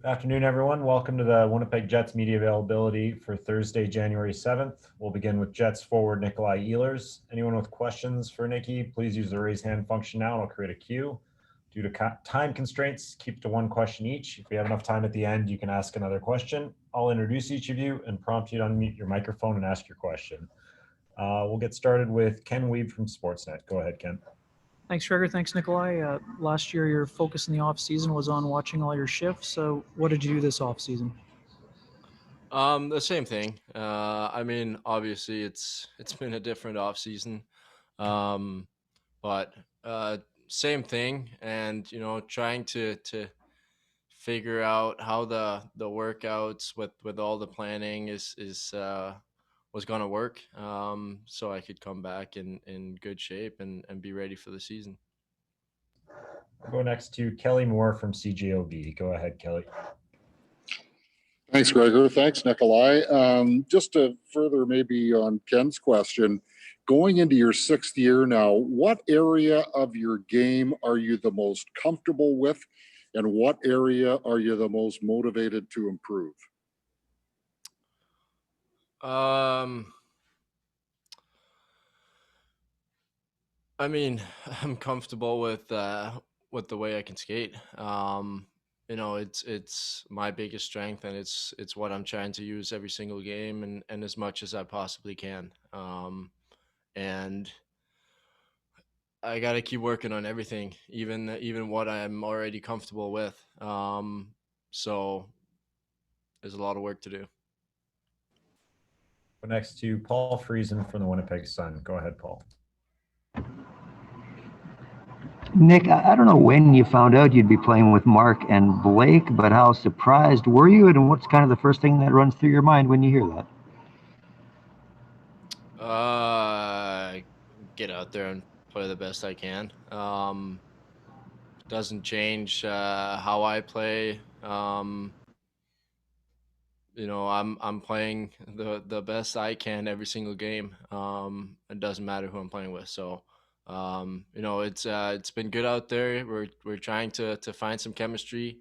Afternoon, everyone. Welcome to the Winnipeg Jets media availability for Thursday, January 7th. We'll begin with Jets forward Nikolaj Ehlers. Anyone with questions for Nicky, please use the raise hand function now and I'll create a queue. Due to time constraints, keep to one question each. If we have enough time at the end, you can ask another question. I'll introduce each of you and prompt you to unmute your microphone and ask your question. We'll get started with Ken Wiebe from Sportsnet. Go ahead, Ken. Thanks, Gregor. Thanks, Nikolaj. Last year, your focus in the off season was on watching all your shifts. So, what did you do this off season? The same thing. Obviously, it's been a different off season, but same thing. And trying to figure out how the workouts with all the planning was going to work, so I could come back in good shape and be ready for the season. We'll go next to Kelly Moore from CJOB. Go ahead, Kelly. Thanks, Gregor. Thanks, Nikolaj. Just to further maybe on Ken's question, going into your sixth year now, what area of your game are you the most comfortable with, and what area are you the most motivated to improve? I'm comfortable with the way I can skate. It's my biggest strength, and it's what I'm trying to use every single game and as much as I possibly can. And I got to keep working on everything, even what I'm already comfortable with. So there's a lot of work to do. Go next to Paul Friesen from the Winnipeg Sun. Go ahead, Paul. Nick, I don't know when you found out you'd be playing with Mark and Blake, but how surprised were you? And what's kind of the first thing that runs through your mind when you hear that? Get out there and play the best I can. Doesn't change how I play. I'm playing the best I can every single game. It doesn't matter who I'm playing with. So. It's been good out there. We're trying to find some chemistry.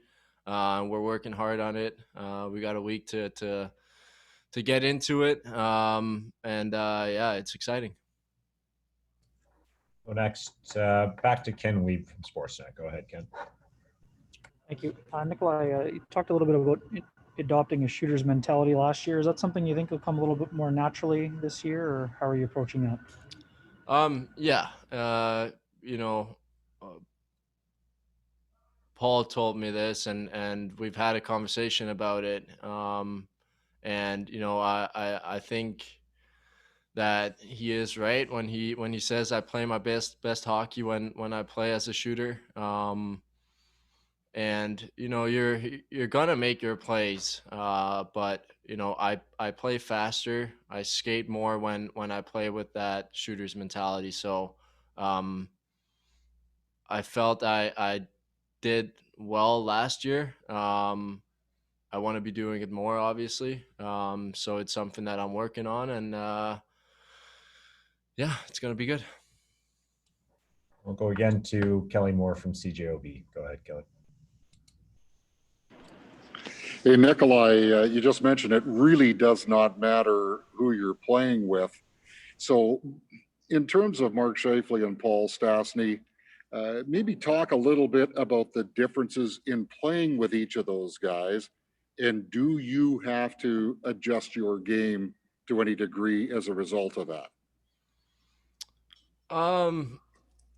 We're working hard on it. We got a week to get into it. It's exciting. Well, next, back to Ken Wiebe from Sportsnet. Go ahead, Ken. Thank you. Nikolaj, you talked a little bit about adopting a shooter's mentality last year. Is that something you think will come a little bit more naturally this year, or how are you approaching that? Paul told me this, and we've had a conversation about it. I think that he is right when he says I play my best hockey when I play as a shooter. You're gonna make your plays, but I play faster. I skate more when I play with that shooter's mentality. So I felt I did well last year. I want to be doing it more, obviously. So it's something that I'm working on, and it's gonna be good. We'll go again to Kelly Moore from CJOB. Go ahead, Kelly. Hey, Nikolaj, you just mentioned it really does not matter who you're playing with. So in terms of Mark Scheifele and Paul Stastny, maybe talk a little bit about the differences in playing with each of those guys. And do you have to adjust your game to any degree as a result of that?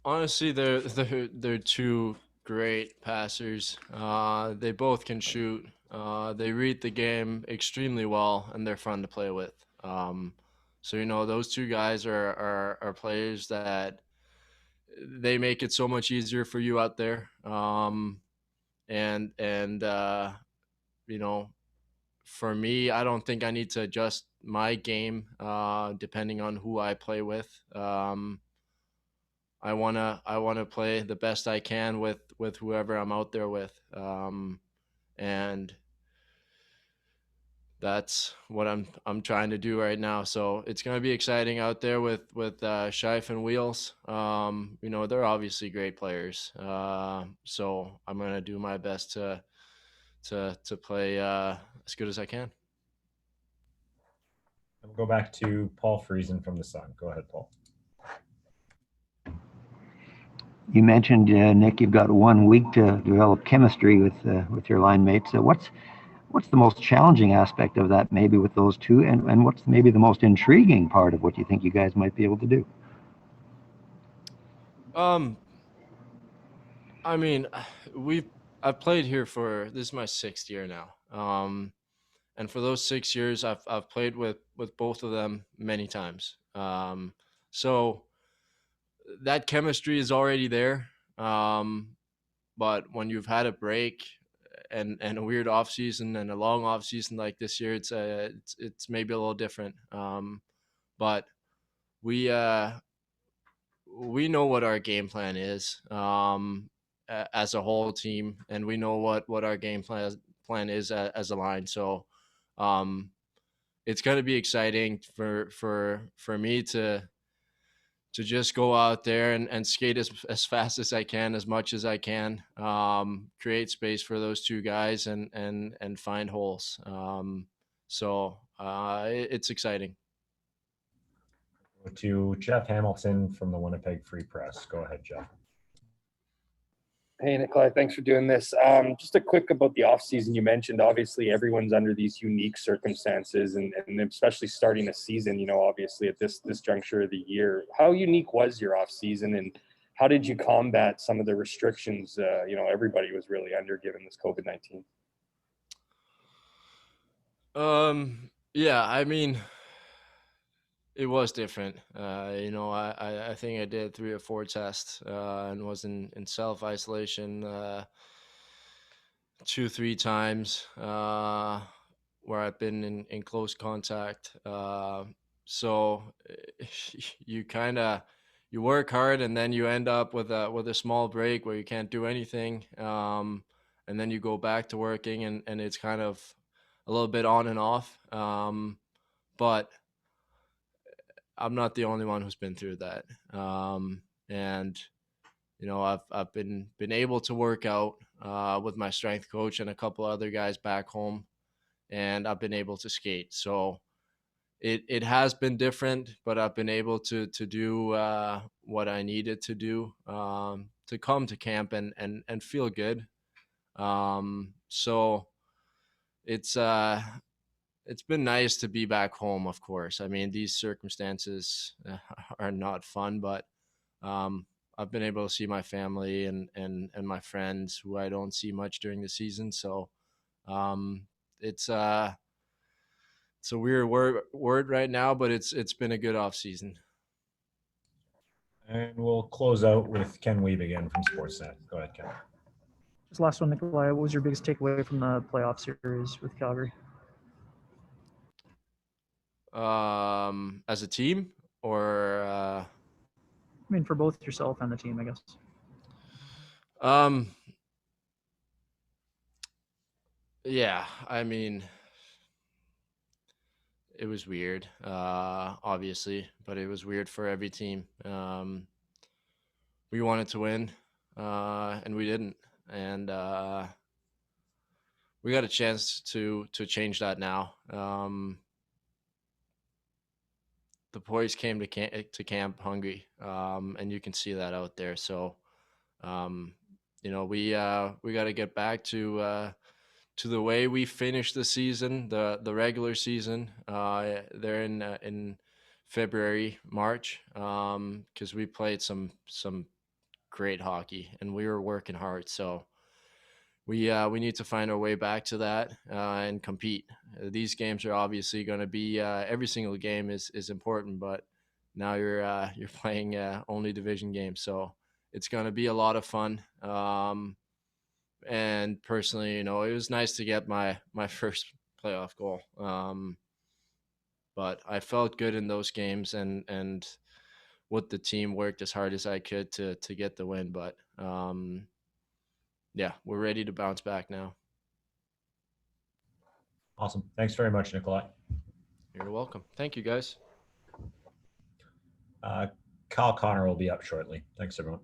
Honestly, they're two great passers. They both can shoot. They read the game extremely well, and they're fun to play with. So those two guys are players that they make it so much easier for you out there. For me, I don't think I need to adjust my game depending on who I play with. I wanna play the best I can with whoever I'm out there with, and that's what I'm trying to do right now. So it's gonna be exciting out there with Scheif and Wheels. They're obviously great players. So I'm gonna do my best to to play as good as I can. We'll go back to Paul Friesen from the Sun. Go ahead, Paul. You mentioned, Nick, you've got 1 week to develop chemistry with your line mates. What's the most challenging aspect of that, maybe with those two, and what's maybe the most intriguing part of what you think you guys might be able to do? I mean, I've played here this is my 6th year now. And for those 6 years, I've played with both of them many times. So that chemistry is already there. But when you've had a break and a weird off season and a long off season like this year, it's maybe a little different. But we know what our game plan is as a whole team, and we know what our game plan is as a line. So it's going to be exciting for me to just go out there and skate as fast as I can, as much as I can, create space for those two guys and find holes. So it's exciting. To Jeff Hamilton from the Winnipeg Free Press. Go ahead, Jeff. Hey, Nikolaj, thanks for doing this. Just a quick about the offseason. You mentioned, obviously, everyone's under these unique circumstances, and especially starting a season, obviously at this juncture of the year. How unique was your offseason, and how did you combat some of the restrictions, everybody was really under given this COVID-19? Yeah, I mean, it was different. I think I did 3 or 4 tests and was in self-isolation 2-3 times where I've been in close contact. So you you work hard and then you end up with a small break where you can't do anything. And then you go back to working and it's kind of a little bit on and off. But I'm not the only one who's been through that. And I've been able to work out with my strength coach and a couple other guys back home, and I've been able to skate. So it has been different, but I've been able to do what I needed to do to come to camp and feel good. So it's been nice to be back home, of course. I mean, these circumstances are not fun, but I've been able to see my family and my friends who I don't see much during the season. So it's a weird word right now, but it's been a good off season. And we'll close out with Ken Wiebe again from Sportsnet. Go ahead, Ken. Just last one, Nikolaj. What was your biggest takeaway from the playoff series with Calgary? As a team, or I mean, for both yourself and the team, I guess. Yeah, I mean, it was weird, obviously, but it was weird for every team. We wanted to win, and we didn't, and we got a chance to change that now. The boys came to camp hungry, and you can see that out there. So, we got to get back to the way we finished the season, the regular season. There in February, March, because we played some great hockey and we were working hard. So we need to find our way back to that and compete. These games are obviously going to be every single game is important, but now you're playing only division games, so it's going to be a lot of fun. And personally, it was nice to get my first playoff goal. But I felt good in those games and with the team worked as hard as I could to get the win. But yeah, we're ready to bounce back now. Awesome. Thanks very much, Nikolaj. You're welcome. Thank you, guys. Kyle Connor will be up shortly. Thanks, everyone.